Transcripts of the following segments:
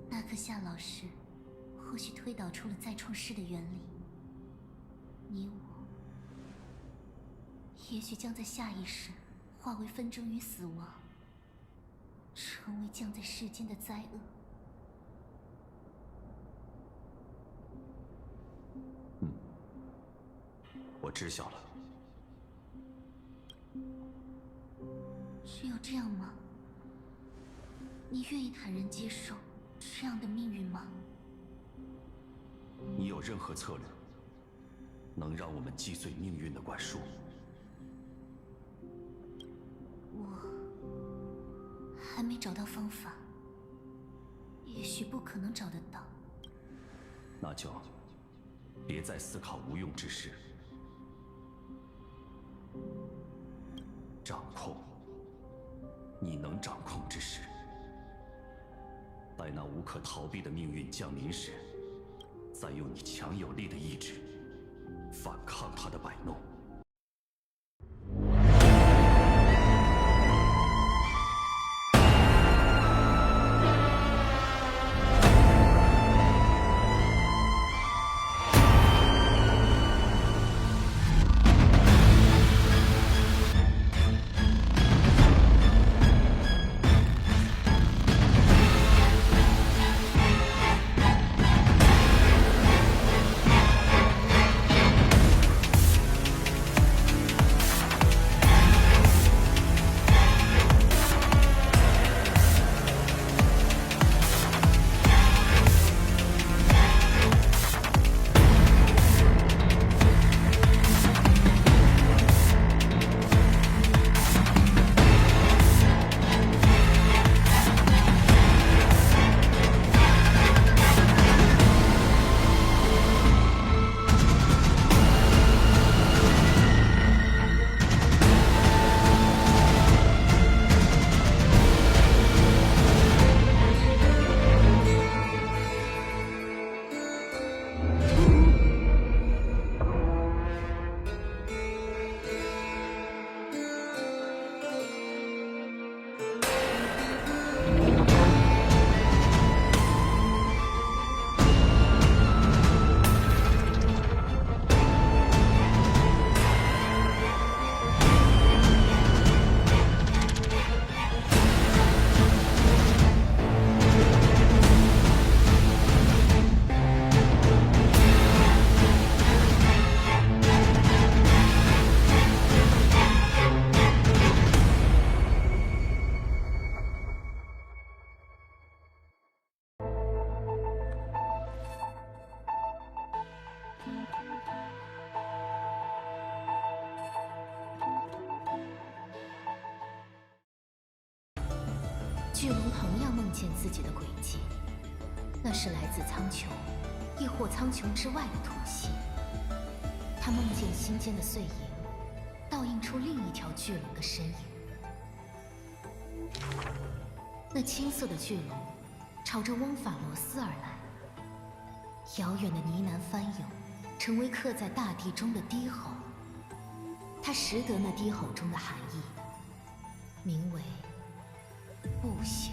那颗夏老师或许推导出了再创世的原理，你我也许将在下一世化为纷争与死亡，成为降在世间的灾厄。我知晓了。只有这样吗？你愿意坦然接受这样的命运吗？你有任何策略，能让我们击碎命运的管束？我还没找到方法，也许不可能找得到。那就别再思考无用之事。掌控你能掌控之事，待那无可逃避的命运降临时，再用你强有力的意志反抗他的摆弄。巨龙同样梦见自己的轨迹，那是来自苍穹，亦或苍穹之外的突袭。他梦见心间的碎影，倒映出另一条巨龙的身影。那青色的巨龙朝着翁法罗斯而来，遥远的呢喃翻涌，成为刻在大地中的低吼。他识得那低吼中的含义，名为不朽。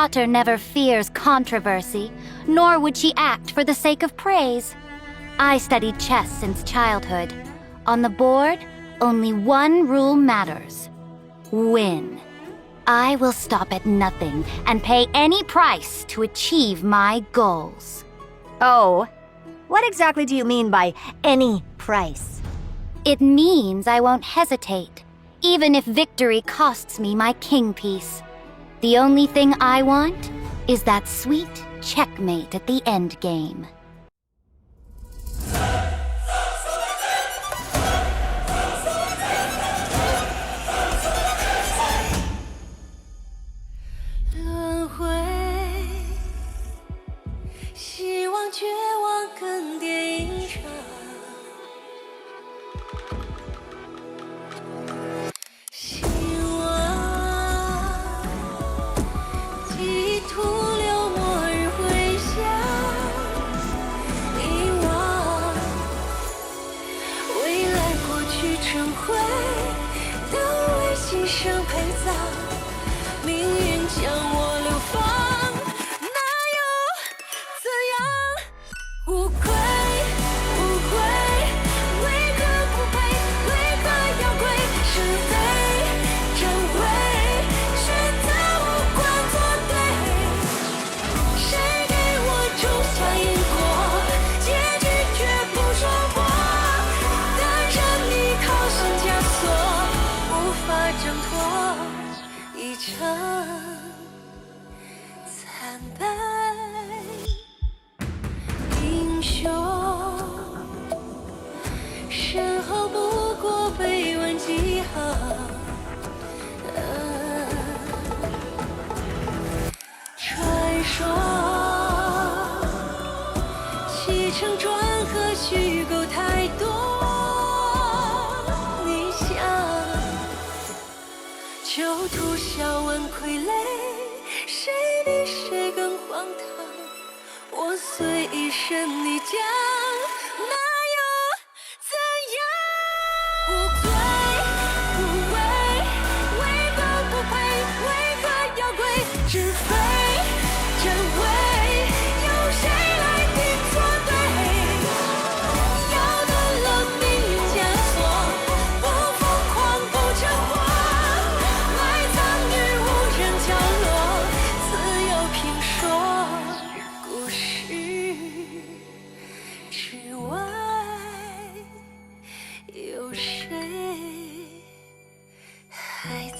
daughter never fears controversy, nor would she act for the sake of praise. I studied chess since childhood. On the board, only one rule matters: win. I will stop at nothing and pay any price to achieve my goals. Oh, what exactly do you mean by any price? It means I won't hesitate, even if victory costs me my king piece. The only thing I want is that sweet checkmate at the end game.轮回，希望绝望跟电影场，希望地图留末日回响，遗忘未来过去成灰，都为心生陪葬。命运将我流放，那又怎样？无愧无愧，为何不配？为何要跪？是非真伪，选择无关作对。谁给我种下因果？结局绝不说破。但任你靠上枷锁，无法挣脱。一场惨败，英雄身后不过碑文几行，传说起承转合虚构太多，你想就图笑问傀儡，谁比谁更荒唐？我随一身泥浆，那又怎样？无罪无畏，为何不配？为何要跪？是非真伪，由谁来定错对？要断了命运枷锁，不疯狂不成活。角落，自有评说故事之外，有谁还在？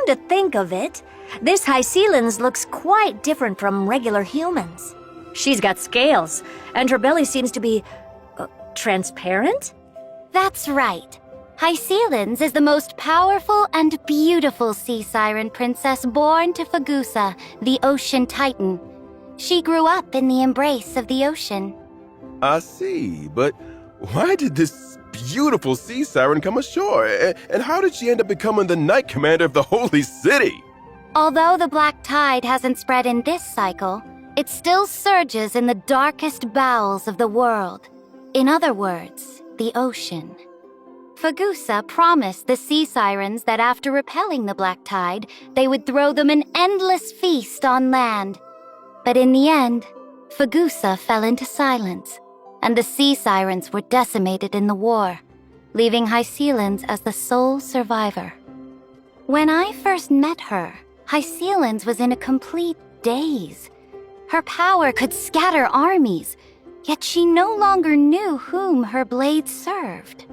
Come to think of it, this Hycelan's looks quite different from regular humans. She's got scales, and her belly seems to be... transparent? That's right. Hycelan's is the most powerful and beautiful sea siren princess born to Fagusa, the ocean titan. She grew up in the embrace of the ocean. I see, but why did this beautiful sea siren come ashore? And how did she end up becoming the Knight Commander of the Holy City? Although the black tide hasn't spread in this cycle, it still surges in the darkest bowels of the world. In other words, the ocean. Fagusa promised the sea sirens that after repelling the black tide, they would throw them an endless feast on land. But in the end, Fagusa fell into silence, and the sea sirens were decimated in the war, leaving Hycelan's as the sole survivor. When I first met her, Hycelan's was in a complete daze. Her power could scatter armies, yet she no longer knew whom her blade served.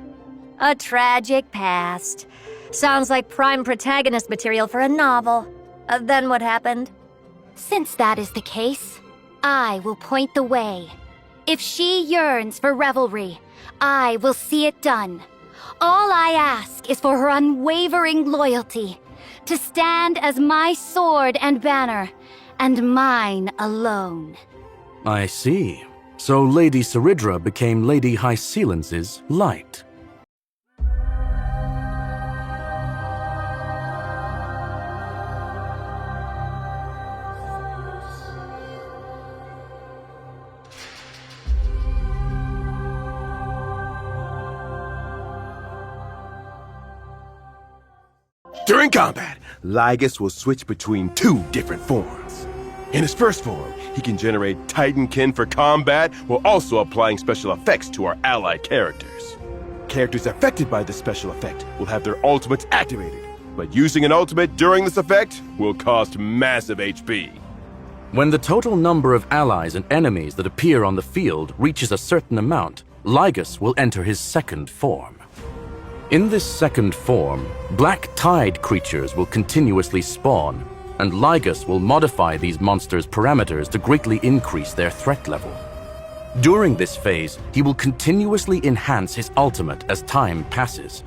A tragic past. Sounds like prime protagonist material for a novel. Then what happened? Since that is the case, I will point the way. If she yearns for revelry, I will see it done. All I ask is for her unwavering loyalty, to stand as my sword and banner, and mine alone. I see. So Lady Saridra became Lady Hycelan's light. During combat, Lygus will switch between two different forms. In his first form, he can generate Titankin for combat while also applying special effects to our allied characters. Characters affected by this special effect will have their ultimates activated, but using an ultimate during this effect will cost massive HP. When the total number of allies and enemies that appear on the field reaches a certain amount, Lygus will enter his second form. In this second form, black tide creatures will continuously spawn, and Lygus will modify these monsters' parameters to greatly increase their threat level. During this phase, he will continuously enhance his ultimate as time passes.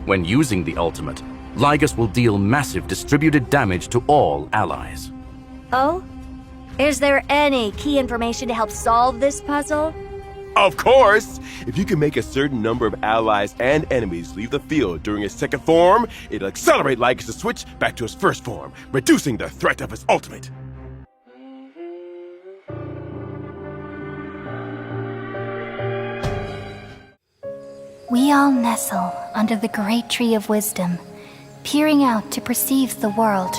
When using the ultimate, Lygus will deal massive distributed damage to all allies. Oh? Is there any key information to help solve this puzzle? Of course! If you can make a certain number of allies and enemies leave the field during his second form, it'll accelerate Lygus to switch back to his first form, reducing the threat of his ultimate. We all nestle under the great tree of wisdom, peering out to perceive the world.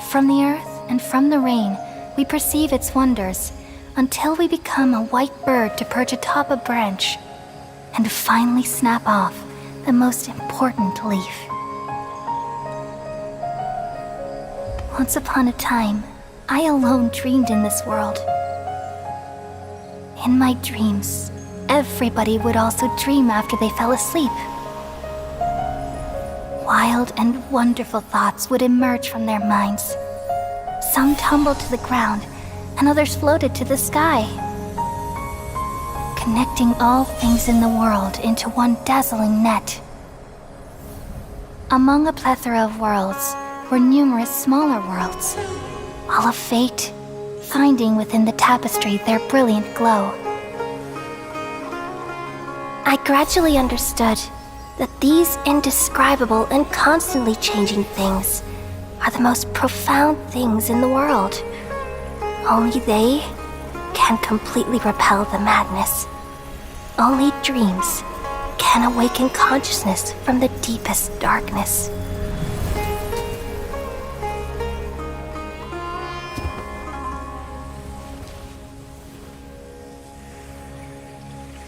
From the earth and from the rain, we perceive its wonders, until we become a white bird to perch atop a branch, and finally snap off the most important leaf. Once upon a time, I alone dreamed in this world. In my dreams, everybody would also dream after they fell asleep. Wild and wonderful thoughts would emerge from their minds. Some tumbled to the ground, and others floated to the sky, connecting all things in the world into one dazzling net. Among a plethora of worlds were numerous smaller worlds, all of fate, finding within the tapestry their brilliant glow. I gradually understood that these indescribable and constantly changing things are the most profound things in the world. Only they can completely repel the madness. Only dreams can awaken consciousness from the deepest darkness.